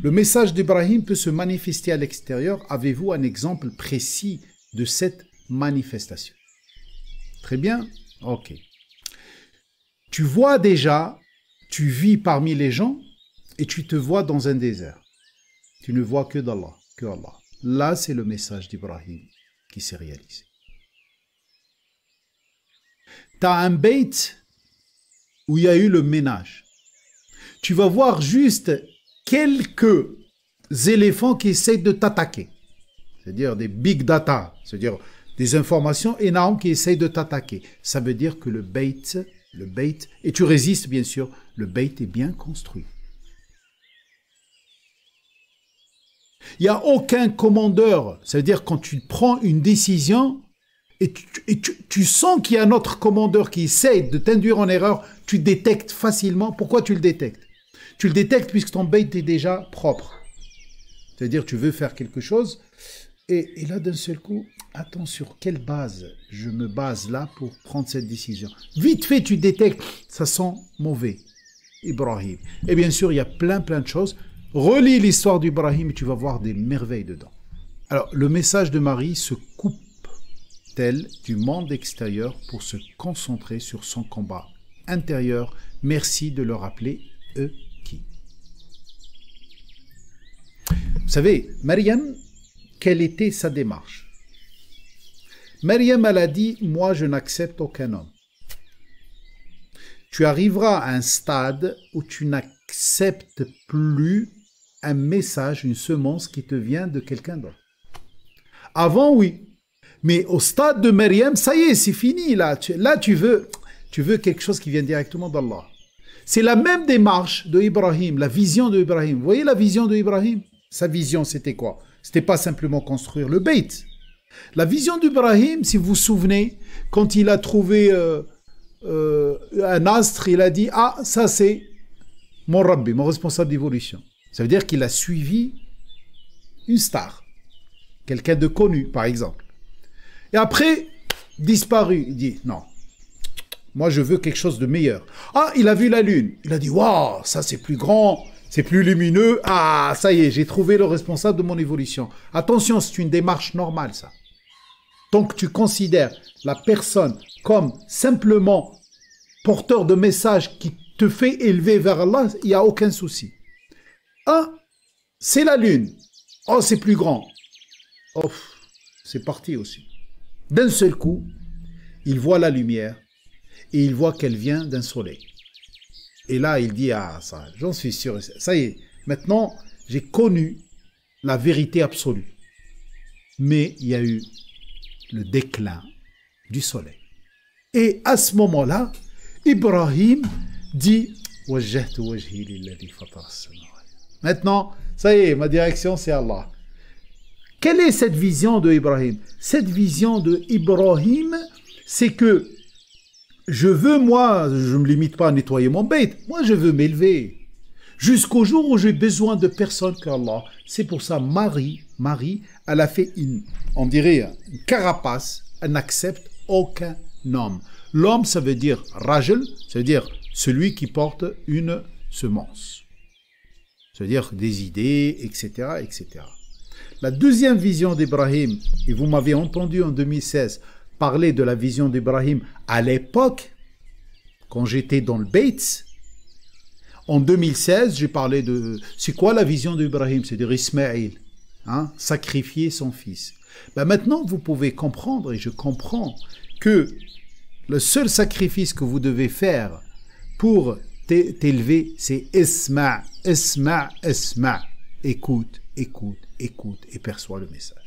Le message d'Ibrahim peut se manifester à l'extérieur. Avez-vous un exemple précis de cette manifestation? Très bien. Ok. Tu vois déjà, tu vis parmi les gens et tu te vois dans un désert. Tu ne vois que d'Allah, que Allah. Là, c'est le message d'Ibrahim qui s'est réalisé. Tu as un beit où il y a eu le ménage. Tu vas voir juste quelques éléphants qui essayent de t'attaquer. C'est-à-dire des big data, c'est-à-dire des informations énormes qui essayent de t'attaquer. Ça veut dire que le beit, et tu résistes bien sûr, le beit est bien construit. Il n'y a aucun commandeur, ça veut dire quand tu prends une décision et tu sens qu'il y a un autre commandeur qui essaie de t'induire en erreur, tu détectes facilement. Pourquoi tu le détectes? Tu le détectes puisque ton beit est déjà propre. C'est-à-dire tu veux faire quelque chose et là d'un seul coup, attends, sur quelle base je me base là pour prendre cette décision? Vite fait, tu détectes, ça sent mauvais. Ibrahim. Et bien sûr, il y a plein de choses. Relis l'histoire d'Ibrahim et tu vas voir des merveilles dedans. Alors, le message de Marie se coupe-t-elle du monde extérieur pour se concentrer sur son combat intérieur? Merci de le rappeler, eux qui. Vous savez, Maryam, quelle était sa démarche? Maryam, elle a dit, moi je n'accepte aucun homme. Tu arriveras à un stade où tu n'acceptes plus un message, une semence qui te vient de quelqu'un d'autre. Avant, oui. Mais au stade de Maryam, ça y est, c'est fini. Là, tu veux quelque chose qui vient directement d'Allah. C'est la même démarche de Ibrahim, la vision de Ibrahim. Vous voyez la vision de Ibrahim? Sa vision, c'était quoi? C'était pas simplement construire le beit. La vision d'Ibrahim, si vous vous souvenez, quand il a trouvé un astre, il a dit « Ah, ça c'est mon Rabbi, mon responsable d'évolution ». Ça veut dire qu'il a suivi une star, quelqu'un de connu, par exemple. Et après, disparu, il dit « Non, moi je veux quelque chose de meilleur ». Ah, il a vu la lune, il a dit « Waouh, ça c'est plus grand, c'est plus lumineux. Ah, ça y est, j'ai trouvé le responsable de mon évolution ». Attention, c'est une démarche normale, ça. Tant que tu considères la personne comme simplement porteur de message qui te fait élever vers Allah, il n'y a aucun souci. Ah, c'est la lune. Oh, c'est plus grand. Oh, c'est parti aussi. D'un seul coup, il voit la lumière et il voit qu'elle vient d'un soleil. Et là, il dit, ah, ça, j'en suis sûr, ça y est, maintenant, j'ai connu la vérité absolue. Mais il y a eu le déclin du soleil. Et à ce moment-là, Ibrahim dit, maintenant, ça y est, ma direction, c'est Allah. Quelle est cette vision de Ibrahim? Cette vision de Ibrahim, c'est que je veux, moi, je ne me limite pas à nettoyer mon beit, moi je veux m'élever. Jusqu'au jour où j'ai besoin de personne qu'Allah. C'est pour ça, Marie, elle a fait on dirait, une carapace, elle n'accepte aucun homme. L'homme, ça veut dire rajul, ça veut dire celui qui porte une semence. C'est-à-dire des idées, etc., etc. La deuxième vision d'Ibrahim, et vous m'avez entendu en 2016 parler de la vision d'Ibrahim à l'époque, quand j'étais dans le Beit, en 2016, j'ai parlé de... C'est quoi la vision d'Ibrahim? C'est-à-dire Ismaïl, hein, sacrifier son fils. Ben maintenant, vous pouvez comprendre, et je comprends, que le seul sacrifice que vous devez faire pour t'élever, c'est Isma', Isma', Isma'. Écoute, écoute, écoute et perçois le message.